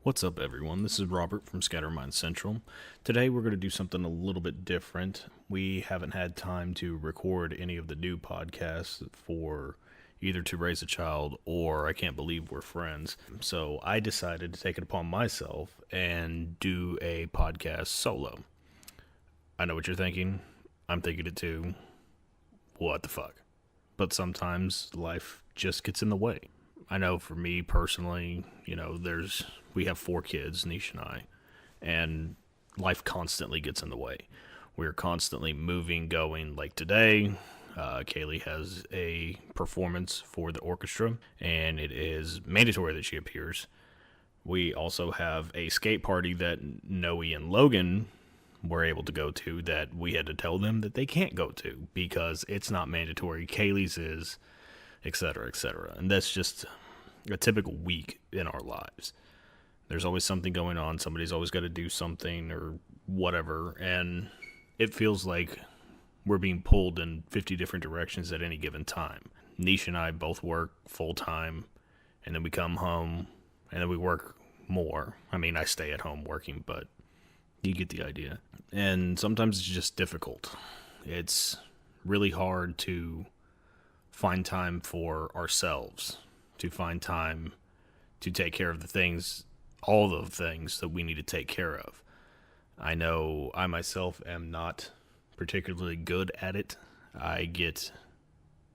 What's up, everyone? This is Robert from Scattermind Central. Today we're going to do something a little bit different. We haven't had time to record any of the new podcasts for either To Raise a Child or I Can't Believe We're Friends. So I decided to take it upon myself and do a podcast solo. I know what you're thinking. I'm thinking it too. What the fuck? But sometimes life just gets in the way. I know for me personally, we have 4 kids, Nish and I, and life constantly gets in the way. We're constantly moving, going. Like today, Kaylee has a performance for the orchestra, and it is mandatory that she appears. We also have a skate party that Noe and Logan were able to go to that we had to tell them that they can't go to because it's not mandatory. Kaylee's is, etc., etc. And that's just a typical week in our lives. There's always something going on. Somebody's always got to do something or whatever. And it feels like we're being pulled in 50 different directions at any given time. Nish and I both work full time, and then we come home, and then we work more. I mean, I stay at home working, but you get the idea. And sometimes it's just difficult. It's really hard to find time for ourselves, to find time to take care of all the things that we need to take care of. I know I myself am not particularly good at it. I get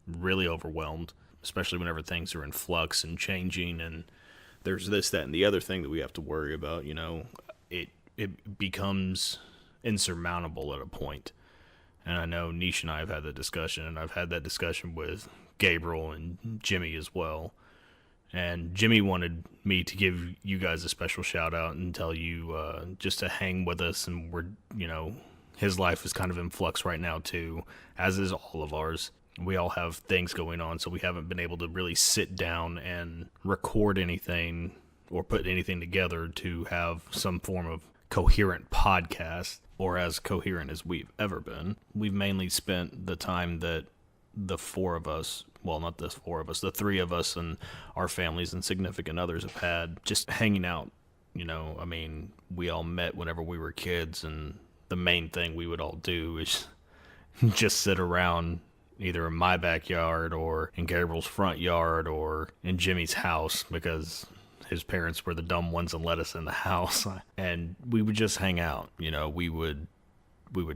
really overwhelmed, especially whenever things are in flux and changing, and there's this, that, and the other thing that we have to worry about. It becomes insurmountable at a point. And I know Nish and I have had that discussion, and I've had that discussion with Gabriel and Jimmy as well. And Jimmy wanted me to give you guys a special shout out and tell you just to hang with us. And his life is kind of in flux right now too, as is all of ours. We all have things going on, so we haven't been able to really sit down and record anything or put anything together to have some form of coherent podcast, or as coherent as we've ever been. We've mainly spent the time that the 4 of us, well, not the 4 of us, the 3 of us and our families and significant others have had just hanging out. We all met whenever we were kids, and the main thing we would all do is just sit around either in my backyard or in Gabriel's front yard or in Jimmy's house, because his parents were the dumb ones and let us in the house. And we would just hang out. We would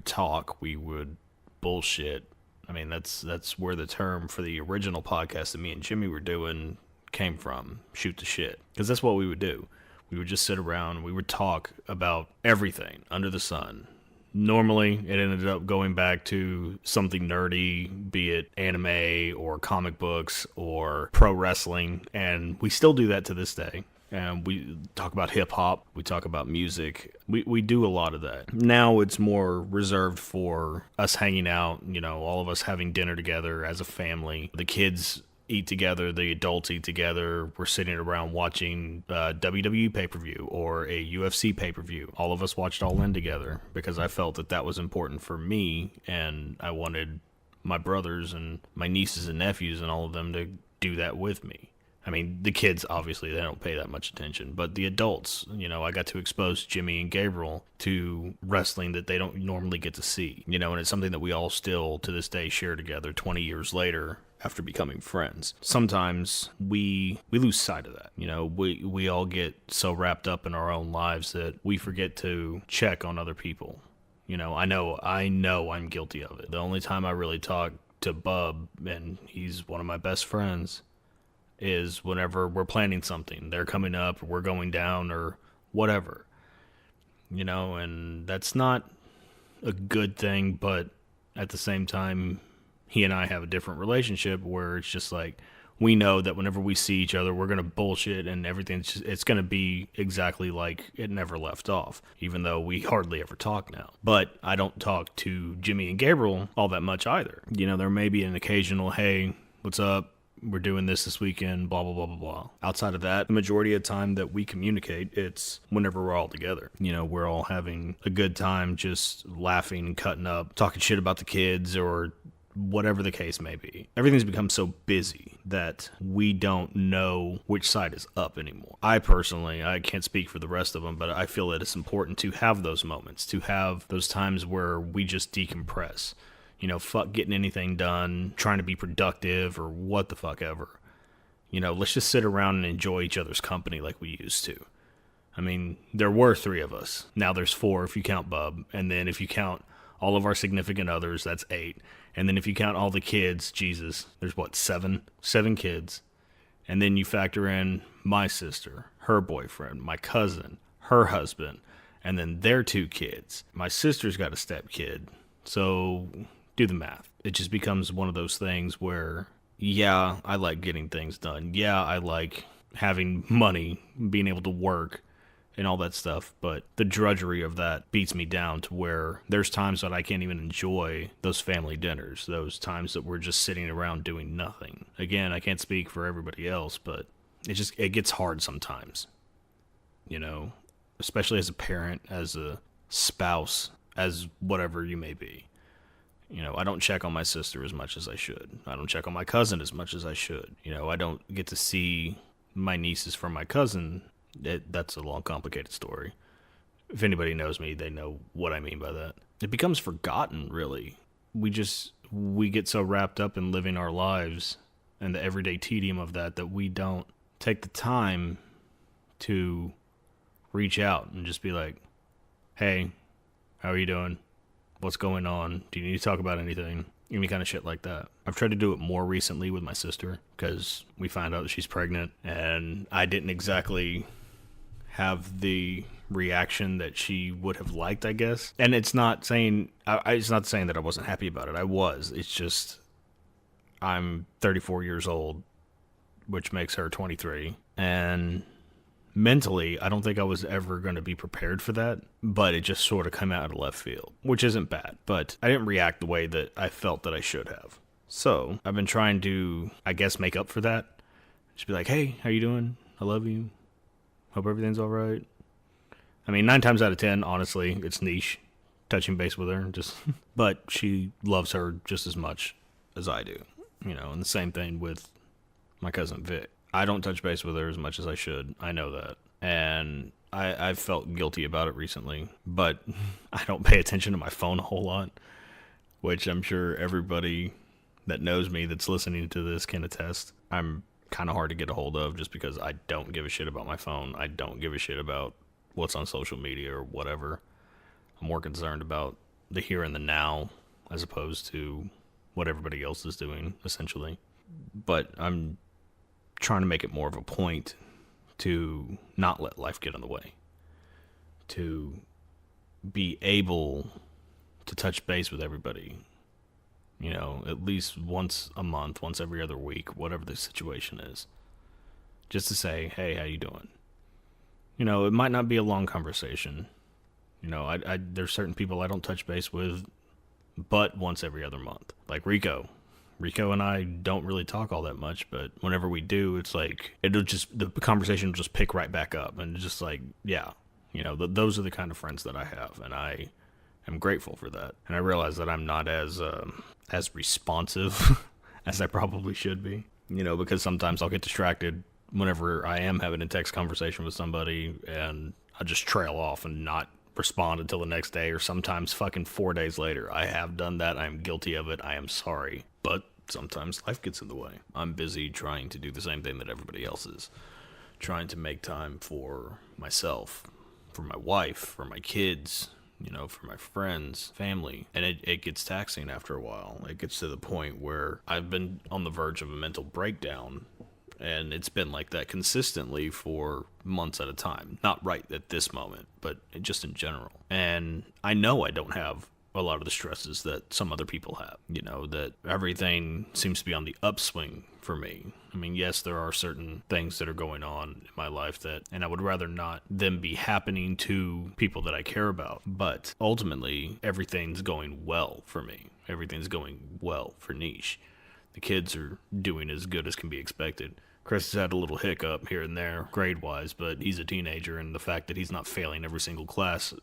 talk, we would bullshit. I mean, that's where the term for the original podcast that me and Jimmy were doing came from. Shoot the shit. Because that's what we would do. We would just sit around, we would talk about everything under the sun. Normally, it ended up going back to something nerdy, be it anime or comic books or pro wrestling, and we still do that to this day. And we talk about hip-hop, we talk about music, we do a lot of that. Now it's more reserved for us hanging out, all of us having dinner together as a family. The kids eat together, the adults eat together, we're sitting around watching WWE pay-per-view or a UFC pay-per-view. All of us watched All In together because I felt that was important for me, and I wanted my brothers and my nieces and nephews and all of them to do that with me. I mean, the kids, obviously, they don't pay that much attention, but the adults, I got to expose Jimmy and Gabriel to wrestling that they don't normally get to see, and it's something that we all still, to this day, share together 20 years later after becoming friends. Sometimes we lose sight of that. We all get so wrapped up in our own lives that we forget to check on other people. I know I'm guilty of it. The only time I really talk to Bub, and he's one of my best friends, is whenever we're planning something. They're coming up, or we're going down, or whatever. And that's not a good thing, but at the same time, he and I have a different relationship where it's just like, we know that whenever we see each other, we're going to bullshit and it's going to be exactly like it never left off, even though we hardly ever talk now. But I don't talk to Jimmy and Gabriel all that much either. There may be an occasional, hey, what's up? We're doing this weekend, blah, blah, blah, blah, blah. Outside of that, the majority of the time that we communicate, it's whenever we're all together. We're all having a good time, just laughing, cutting up, talking shit about the kids or whatever the case may be. Everything's become so busy that we don't know which side is up anymore. I personally, I can't speak for the rest of them, but I feel that it's important to have those moments, to have those times where we just decompress. Fuck getting anything done, trying to be productive, or what the fuck ever. Let's just sit around and enjoy each other's company like we used to. I mean, there were 3 of us. Now there's 4 if you count Bub. And then if you count all of our significant others, that's 8. And then if you count all the kids, Jesus, there's 7? 7 kids. And then you factor in my sister, her boyfriend, my cousin, her husband, and then their 2 kids. My sister's got a stepkid. So do the math. It just becomes one of those things where, yeah, I like getting things done. Yeah, I like having money, being able to work, and all that stuff, but the drudgery of that beats me down to where there's times that I can't even enjoy those family dinners, those times that we're just sitting around doing nothing. Again, I can't speak for everybody else, but it gets hard sometimes, especially as a parent, as a spouse, as whatever you may be. I don't check on my sister as much as I should. I don't check on my cousin as much as I should. I don't get to see my nieces from my cousin. That's a long, complicated story. If anybody knows me, they know what I mean by that. It becomes forgotten, really. We get so wrapped up in living our lives and the everyday tedium of that we don't take the time to reach out and just be like, hey, how are you doing? What's going on? Do you need to talk about anything? Any kind of shit like that. I've tried to do it more recently with my sister because we found out that she's pregnant, and I didn't exactly have the reaction that she would have liked, I guess. And it's not saying that I wasn't happy about it. I was. It's just I'm 34 years old, which makes her 23, and mentally, I don't think I was ever going to be prepared for that, but it just sort of came out of left field, which isn't bad, but I didn't react the way that I felt that I should have. So I've been trying to, I guess, make up for that. Just be like, hey, how you doing? I love you. Hope everything's all right. I mean, 9 times out of 10, honestly, it's niche touching base with her, but she loves her just as much as I do, and the same thing with my cousin Vic. I don't touch base with her as much as I should. I know that. And I've felt guilty about it recently. But I don't pay attention to my phone a whole lot, which I'm sure everybody that knows me that's listening to this can attest. I'm kind of hard to get a hold of just because I don't give a shit about my phone. I don't give a shit about what's on social media or whatever. I'm more concerned about the here and the now as opposed to what everybody else is doing, essentially. But I'm trying to make it more of a point to not let life get in the way, to be able to touch base with everybody, at least once a month, once every other week, whatever the situation is, just to say, hey, how you doing? It might not be a long conversation. There's certain people I don't touch base with but once every other month, like Rico and I don't really talk all that much, but whenever we do, it's like, the conversation will just pick right back up, and it's just like, yeah, those are the kind of friends that I have, and I am grateful for that. And I realize that I'm not as responsive as I probably should be, because sometimes I'll get distracted whenever I am having a text conversation with somebody, and I just trail off and not respond until the next day, or sometimes fucking 4 days later. I have done that. I am guilty of it. I am sorry. But sometimes life gets in the way. I'm busy trying to do the same thing that everybody else is. Trying to make time for myself, for my wife, for my kids, for my friends, family. And it gets taxing after a while. It gets to the point where I've been on the verge of a mental breakdown. And it's been like that consistently for months at a time. Not right at this moment, but just in general. And I know I don't have a lot of the stresses that some other people have. That everything seems to be on the upswing for me. I mean, yes, there are certain things that are going on in my life and I would rather not them be happening to people that I care about. But ultimately, everything's going well for me. Everything's going well for Niche. The kids are doing as good as can be expected. Chris has had a little hiccup here and there, grade-wise, but he's a teenager, and the fact that he's not failing every single class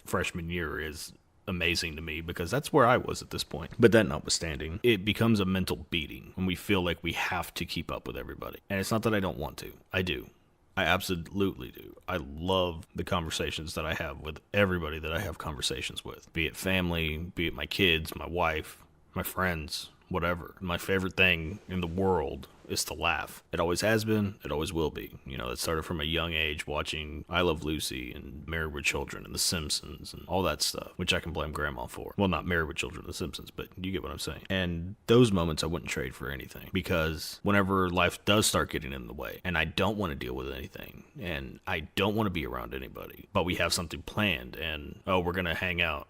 freshman year is amazing to me because that's where I was at this point. But that notwithstanding, it becomes a mental beating when we feel like we have to keep up with everybody. And it's not that I don't want to. I do. I absolutely do. I love the conversations that I have with everybody that I have conversations with, be it family, be it my kids, my wife, my friends, whatever. My favorite thing in the world is to laugh. It always has been. It always will be. You know, it started from a young age watching I Love Lucy and Married with Children and The Simpsons and all that stuff, which I can blame Grandma for. Well, not Married with Children and The Simpsons, but you get what I'm saying. And those moments I wouldn't trade for anything, because whenever life does start getting in the way and I don't want to deal with anything and I don't want to be around anybody, but we have something planned and, oh, we're going to hang out.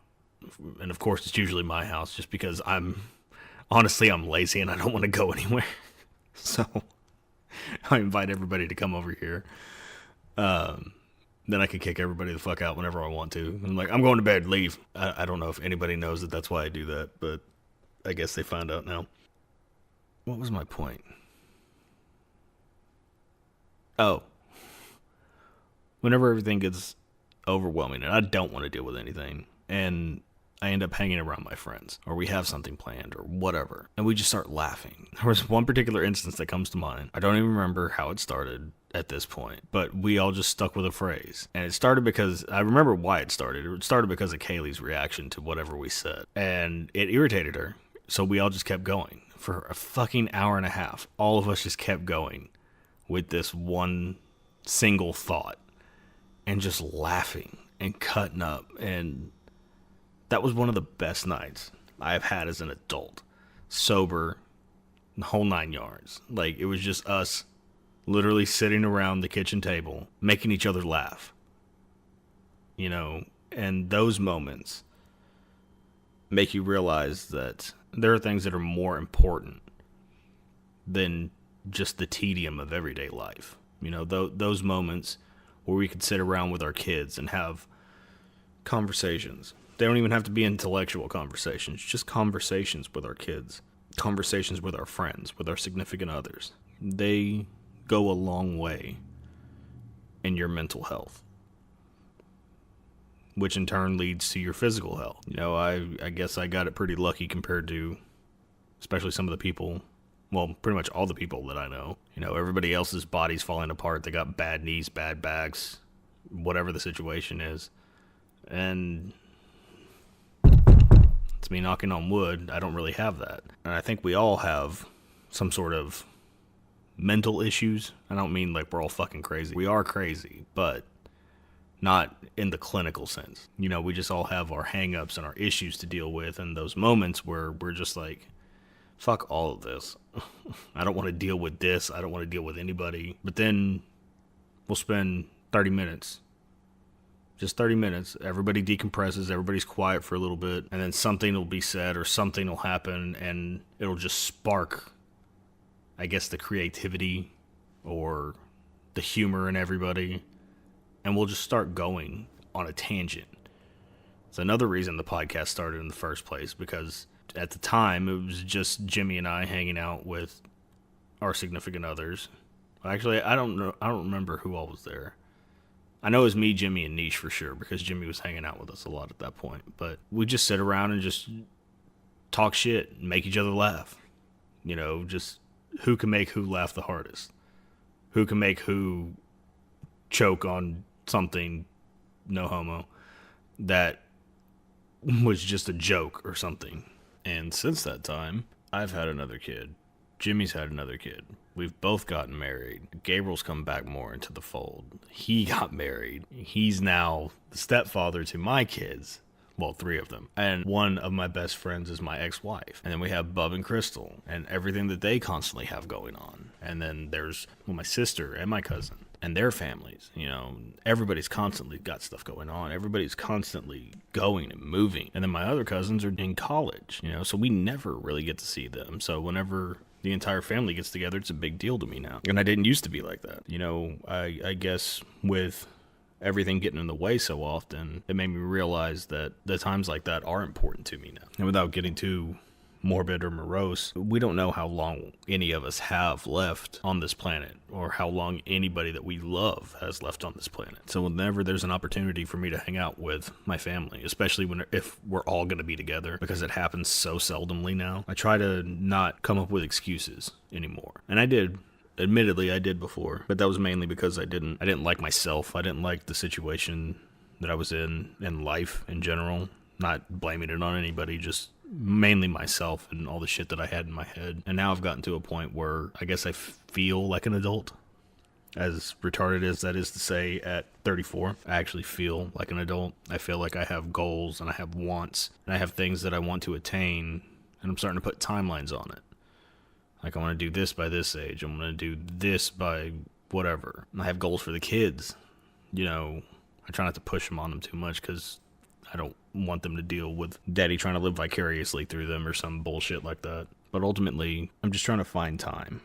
And of course, it's usually my house just because I'm lazy and I don't want to go anywhere. So I invite everybody to come over here. Then I can kick everybody the fuck out whenever I want to. I'm like, I'm going to bed, leave. I don't know if anybody knows that that's why I do that, but I guess they found out now. What was my point? Oh. Whenever everything gets overwhelming and I don't want to deal with anything, and I end up hanging around my friends, or we have something planned, or whatever, and we just start laughing. There was one particular instance that comes to mind. I don't even remember how it started at this point, but we all just stuck with a phrase. And it started because, I remember why it started. It started because of Kaylee's reaction to whatever we said. And it irritated her, so we all just kept going. For a fucking hour and a half, all of us just kept going with this one single thought, and just laughing, and cutting up, and that was one of the best nights I've had as an adult. Sober, the whole 9 yards. Like, it was just us literally sitting around the kitchen table, making each other laugh. You know, and those moments make you realize that there are things that are more important than just the tedium of everyday life. You know, those moments where we could sit around with our kids and have conversations. They don't even have to be intellectual conversations, just conversations with our kids, conversations with our friends, with our significant others. They go a long way in your mental health, which in turn leads to your physical health. You know, I guess I got it pretty lucky compared to especially some of the people, well, pretty much all the people that I know. You know, everybody else's body's falling apart. They got bad knees, bad backs, whatever the situation is. And it's me knocking on wood, I don't really have that. And I think we all have some sort of mental issues. I don't mean like we're all fucking crazy. We are crazy, but not in the clinical sense. You know, we just all have our hang-ups and our issues to deal with, and those moments where we're just like, fuck all of this. I don't want to deal with this. I don't want to deal with anybody. But then we'll spend 30 minutes. Just 30 minutes. Everybody decompresses. Everybody's quiet for a little bit. And then something will be said or something will happen, and it'll just spark, I guess, the creativity or the humor in everybody. And we'll just start going on a tangent. It's another reason the podcast started in the first place, because at the time it was just Jimmy and I hanging out with our significant others. Actually, I don't know. I don't remember who all was there. I know it was me, Jimmy, and Niche for sure, because Jimmy was hanging out with us a lot at that point. But we just sit around and just talk shit and make each other laugh. You know, just who can make who laugh the hardest. Who can make who choke on something, no homo, that was just a joke or something. And since that time, I've had another kid. Jimmy's had another kid. We've both gotten married. Gabriel's come back more into the fold. He got married. He's now the stepfather to my kids. Well, 3 of them. And one of my best friends is my ex-wife. And then we have Bub and Crystal and everything that they constantly have going on. And then there's my sister and my cousin and their families. You know, everybody's constantly got stuff going on. Everybody's constantly going and moving. And then my other cousins are in college, you know, so we never really get to see them. So whenever the entire family gets together, it's a big deal to me now. And I didn't used to be like that. You know, I guess with everything getting in the way so often, it made me realize that the times like that are important to me now. And without getting too morbid or morose, we don't know how long any of us have left on this planet, or how long anybody that we love has left on this planet. So whenever there's an opportunity for me to hang out with my family, especially if we're all going to be together, because it happens so seldomly now, I try to not come up with excuses anymore. And I did. Admittedly, I did before, but that was mainly because I didn't like myself. I didn't like the situation that I was in life in general. Not blaming it on anybody, just mainly myself and all the shit that I had in my head. And now I've gotten to a point where I guess I feel like an adult. As retarded as that is to say, at 34, I actually feel like an adult. I feel like I have goals and I have wants and I have things that I want to attain, and I'm starting to put timelines on it. Like, I want to do this by this age. I'm going to do this by whatever. I have goals for the kids. You know, I try not to push them on them too much because I don't want them to deal with daddy trying to live vicariously through them or some bullshit like that. But ultimately, I'm just trying to find time.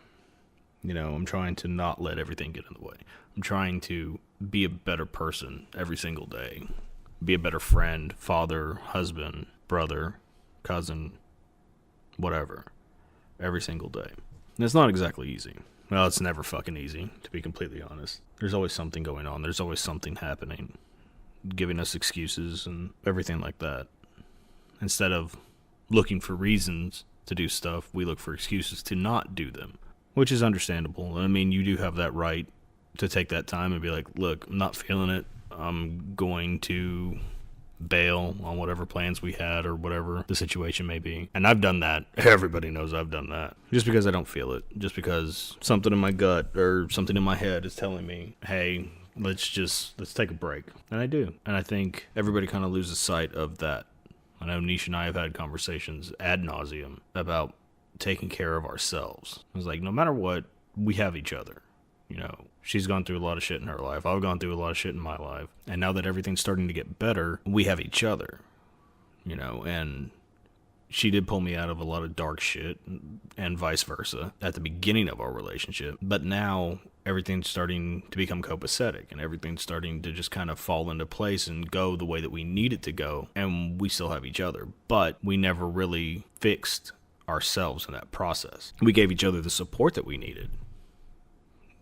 You know, I'm trying to not let everything get in the way. I'm trying to be a better person every single day. Be a better friend, father, husband, brother, cousin, whatever. Every single day. And it's not exactly easy. Well, it's never fucking easy, to be completely honest. There's always something going on. There's always something happening, giving us excuses and everything like that. Instead of looking for reasons to do stuff, we look for excuses to not do them, which is understandable. I mean, you do have that right to take that time and be like, look, I'm not feeling it. I'm going to bail on whatever plans we had or whatever the situation may be. And I've done that. Everybody knows I've done that. Just because I don't feel it. Just because something in my gut or something in my head is telling me, hey, let's take a break. And I do. And I think everybody kind of loses sight of that. I know Nish and I have had conversations ad nauseum about taking care of ourselves. I was like, no matter what, we have each other. You know, she's gone through a lot of shit in her life. I've gone through a lot of shit in my life. And now that everything's starting to get better, we have each other. You know, and she did pull me out of a lot of dark shit and vice versa at the beginning of our relationship. But now everything's starting to become copacetic and everything's starting to just kind of fall into place and go the way that we need it to go. And we still have each other, but we never really fixed ourselves in that process. We gave each other the support that we needed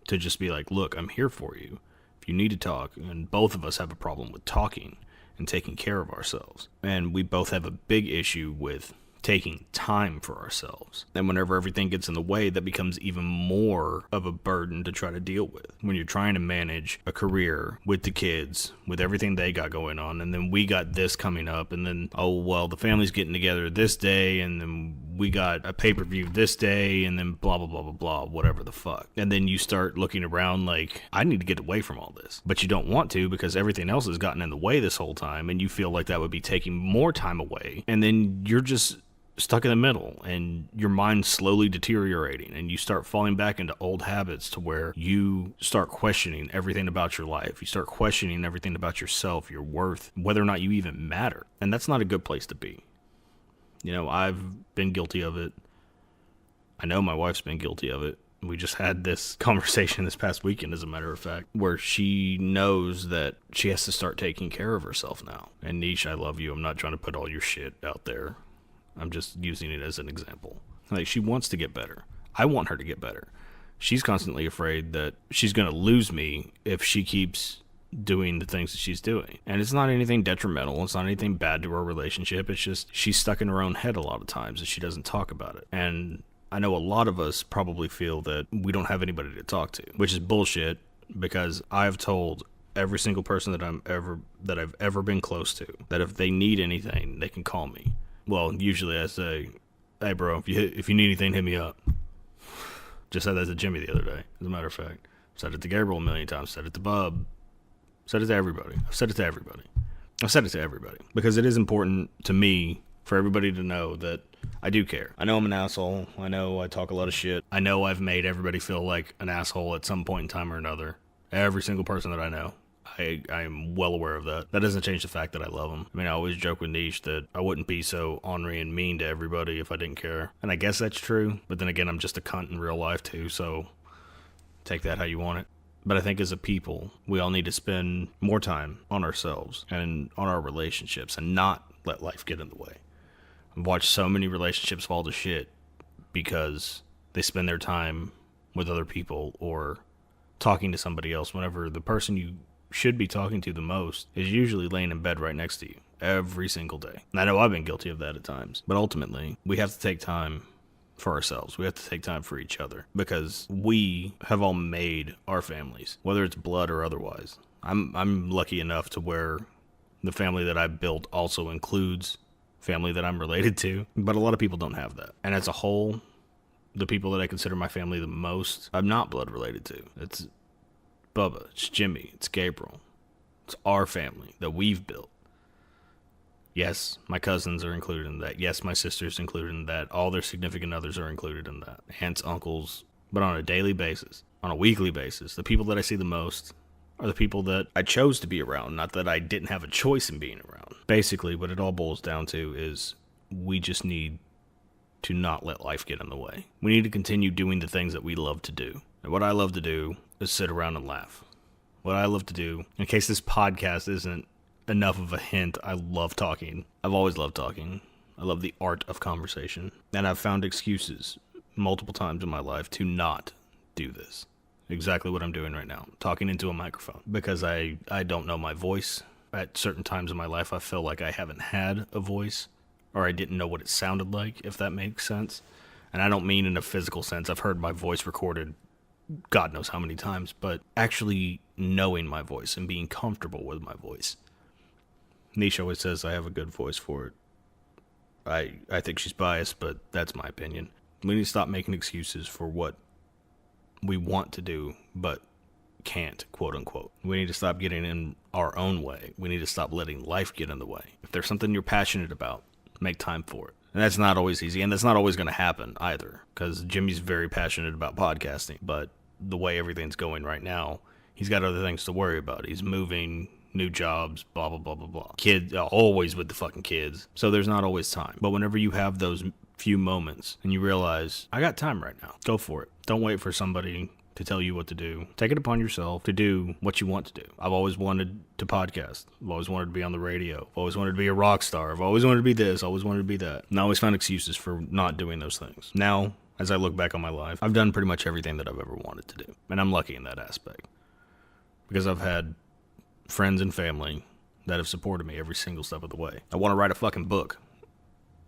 to just be like, look, I'm here for you if you need to talk. And both of us have a problem with talking and taking care of ourselves. And we both have a big issue with taking time for ourselves. And whenever everything gets in the way, that becomes even more of a burden to try to deal with. When you're trying to manage a career with the kids, with everything they got going on, and then we got this coming up, and then, oh, well, the family's getting together this day, and then we got a pay-per-view this day, and then blah, blah, blah, blah, blah, whatever the fuck. And then you start looking around like, I need to get away from all this. But you don't want to because everything else has gotten in the way this whole time, and you feel like that would be taking more time away. And then you're just stuck in the middle and your mind's slowly deteriorating and you start falling back into old habits to where you start questioning everything about your life. You start questioning everything about yourself, your worth, whether or not you even matter. And that's not a good place to be. You know, I've been guilty of it. I know my wife's been guilty of it. We just had this conversation this past weekend, as a matter of fact, where she knows that she has to start taking care of herself now. And Nish, I love you. I'm not trying to put all your shit out there. I'm just using it as an example. Like, she wants to get better. I want her to get better. She's constantly afraid that she's going to lose me if she keeps doing the things that she's doing. And it's not anything detrimental. It's not anything bad to our relationship. It's just she's stuck in her own head a lot of times and she doesn't talk about it. And I know a lot of us probably feel that we don't have anybody to talk to, which is bullshit, because I've told every single person that I've ever been close to that if they need anything, they can call me. Well, usually I say, hey, bro, if you need anything, hit me up. Just said that to Jimmy the other day, as a matter of fact. Said it to Gabriel a million times. Said it to Bub. Said it to everybody. I've said it to everybody. Because it is important to me for everybody to know that I do care. I know I'm an asshole. I know I talk a lot of shit. I know I've made everybody feel like an asshole at some point in time or another. Every single person that I know. I am well aware of that. That doesn't change the fact that I love them. I mean, I always joke with Nish that I wouldn't be so ornery and mean to everybody if I didn't care. And I guess that's true. But then again, I'm just a cunt in real life too, so take that how you want it. But I think as a people, we all need to spend more time on ourselves and on our relationships and not let life get in the way. I've watched so many relationships fall to shit because they spend their time with other people or talking to somebody else whenever the person you should be talking to the most is usually laying in bed right next to you every single day. And I know I've been guilty of that at times, but ultimately we have to take time for ourselves. We have to take time for each other because we have all made our families, whether it's blood or otherwise. I'm lucky enough to where the family that I built also includes family that I'm related to, but a lot of people don't have that. And as a whole, the people that I consider my family the most, I'm not blood related to. It's Bubba, it's Jimmy, it's Gabriel. It's our family that we've built. Yes, my cousins are included in that. Yes, my sister's included in that. All their significant others are included in that. Aunts, uncles. But on a daily basis, on a weekly basis, the people that I see the most are the people that I chose to be around, not that I didn't have a choice in being around. Basically, what it all boils down to is we just need to not let life get in the way. We need to continue doing the things that we love to do. And what I love to do is sit around and laugh. What I love to do, in case this podcast isn't enough of a hint, I love talking. I've always loved talking. I love the art of conversation. And I've found excuses multiple times in my life to not do this. Exactly what I'm doing right now, talking into a microphone. Because I don't know my voice. At certain times in my life, I feel like I haven't had a voice, or I didn't know what it sounded like, if that makes sense. And I don't mean in a physical sense. I've heard my voice recorded God knows how many times, but actually knowing my voice and being comfortable with my voice. Nisha always says I have a good voice for it. I think she's biased, but that's my opinion. We need to stop making excuses for what we want to do, but can't, quote unquote. We need to stop getting in our own way. We need to stop letting life get in the way. If there's something you're passionate about, make time for it. And that's not always easy, and that's not always going to happen either, because Jimmy's very passionate about podcasting, but the way everything's going right now, he's got other things to worry about. He's moving, new jobs, blah, blah, blah, blah, blah. Kids, always with the fucking kids. So there's not always time. But whenever you have those few moments and you realize, I got time right now, go for it. Don't wait for somebody to tell you what to do. Take it upon yourself to do what you want to do. I've always wanted to podcast. I've always wanted to be on the radio. I've always wanted to be a rock star. I've always wanted to be this. I always wanted to be that. And I always found excuses for not doing those things. Now, as I look back on my life, I've done pretty much everything that I've ever wanted to do. And I'm lucky in that aspect. Because I've had friends and family that have supported me every single step of the way. I want to write a fucking book.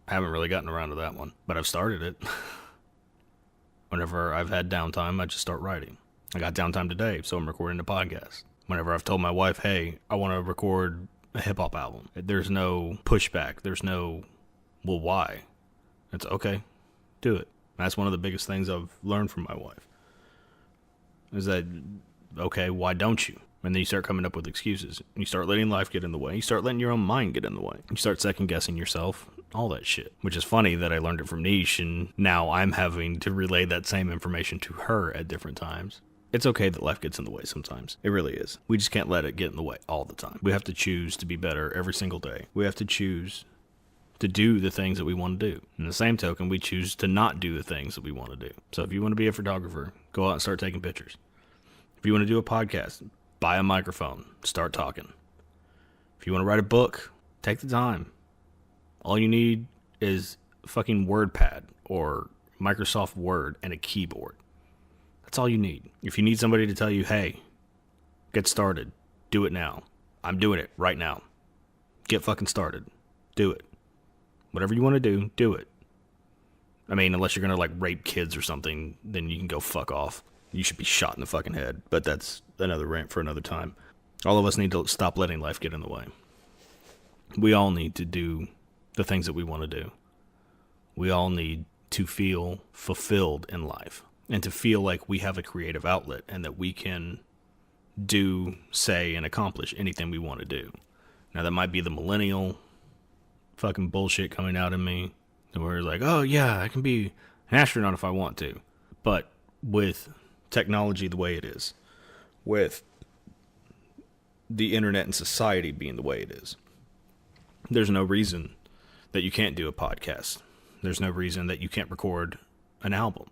I haven't really gotten around to that one, but I've started it. Whenever I've had downtime, I just start writing. I got downtime today, so I'm recording a podcast. Whenever I've told my wife, hey, I want to record a hip-hop album, there's no pushback. There's no, well, why? It's okay, do it. That's one of the biggest things I've learned from my wife. Is that, okay, why don't you? And then you start coming up with excuses. You start letting life get in the way. You start letting your own mind get in the way. You start second-guessing yourself, all that shit. Which is funny that I learned it from Niche, and now I'm having to relay that same information to her at different times. It's okay that life gets in the way sometimes. It really is. We just can't let it get in the way all the time. We have to choose to be better every single day. We have to choose to do the things that we want to do. In the same token, we choose to not do the things that we want to do. So if you want to be a photographer, go out and start taking pictures. If you want to do a podcast, buy a microphone, start talking. If you want to write a book, take the time. All you need is a fucking WordPad or Microsoft Word and a keyboard. That's all you need. If you need somebody to tell you, hey, get started, do it now. I'm doing it right now. Get fucking started. Do it. Whatever you want to do it. I mean, unless you're going to like rape kids or something, then you can go fuck off. You should be shot in the fucking head. But that's another rant for another time. All of us need to stop letting life get in the way. We all need to do the things that we want to do. We all need to feel fulfilled in life. And to feel like we have a creative outlet and that we can do, say, and accomplish anything we want to do. Now, that might be the millennial fucking bullshit coming out of me, where it's like, oh yeah, I can be an astronaut if I want to. But with technology the way it is, with the internet and society being the way it is, there's no reason that you can't do a podcast. There's no reason that you can't record an album.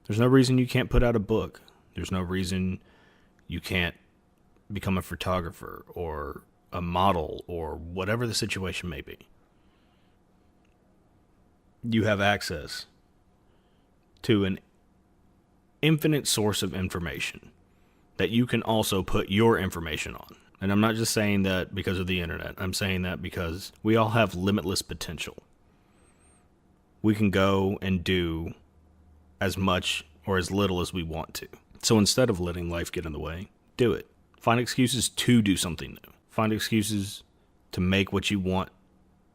There's no reason you can't put out a book. There's no reason you can't become a photographer or a model or whatever the situation may be. you have access to an infinite source of information that you can also put your information on. And I'm not just saying that because of the internet. I'm saying that because we all have limitless potential. We can go and do as much or as little as we want to. So instead of letting life get in the way, do it. Find excuses to do something new. Find excuses to make what you want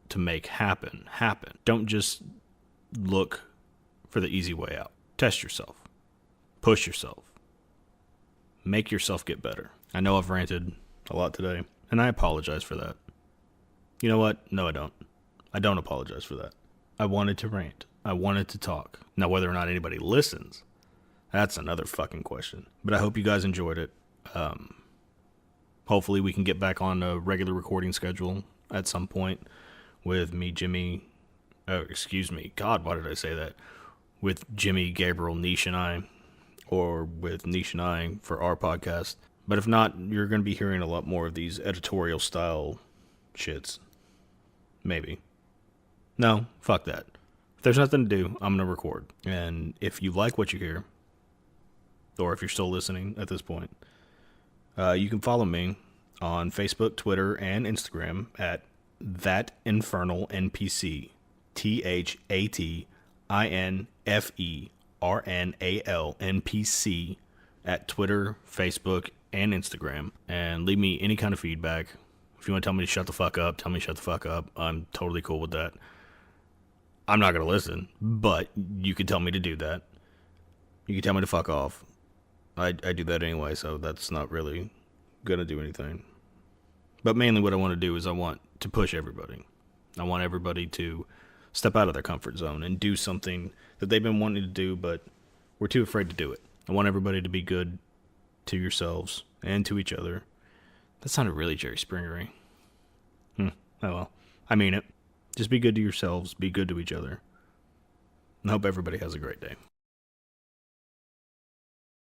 to make happen. Don't just look for the easy way out. Test yourself. Push yourself. Make yourself get better. I know I've ranted a lot today, and I apologize for that. You know what? No, I don't. I don't apologize for that. I wanted to rant. I wanted to talk. Now, whether or not anybody listens, that's another fucking question. But I hope you guys enjoyed it. Hopefully we can get back on a regular recording schedule at some point with me, Jimmy. Oh, excuse me. God, why did I say that? With Jimmy, Gabriel, Niche, and I. Or with Niche and I for our podcast. But if not, you're going to be hearing a lot more of these editorial style shits. Maybe. No, fuck that. If there's nothing to do, I'm going to record. And if you like what you hear, or if you're still listening at this point, you can follow me on Facebook, Twitter, and Instagram at That Infernal NPC. ThatInfernal NPC at Twitter, Facebook, and Instagram. And leave me any kind of feedback. If you want to tell me to shut the fuck up, tell me to shut the fuck up. I'm totally cool with that. I'm not going to listen, but you can tell me to do that. You can tell me to fuck off. I do that anyway, so that's not really going to do anything. But mainly what I want to do is I want to push everybody. I want everybody to step out of their comfort zone and do something that they've been wanting to do, but we're too afraid to do it. I want everybody to be good to yourselves and to each other. That sounded really Jerry Springer-y. Oh well, I mean it. Just be good to yourselves, be good to each other. And I hope everybody has a great day.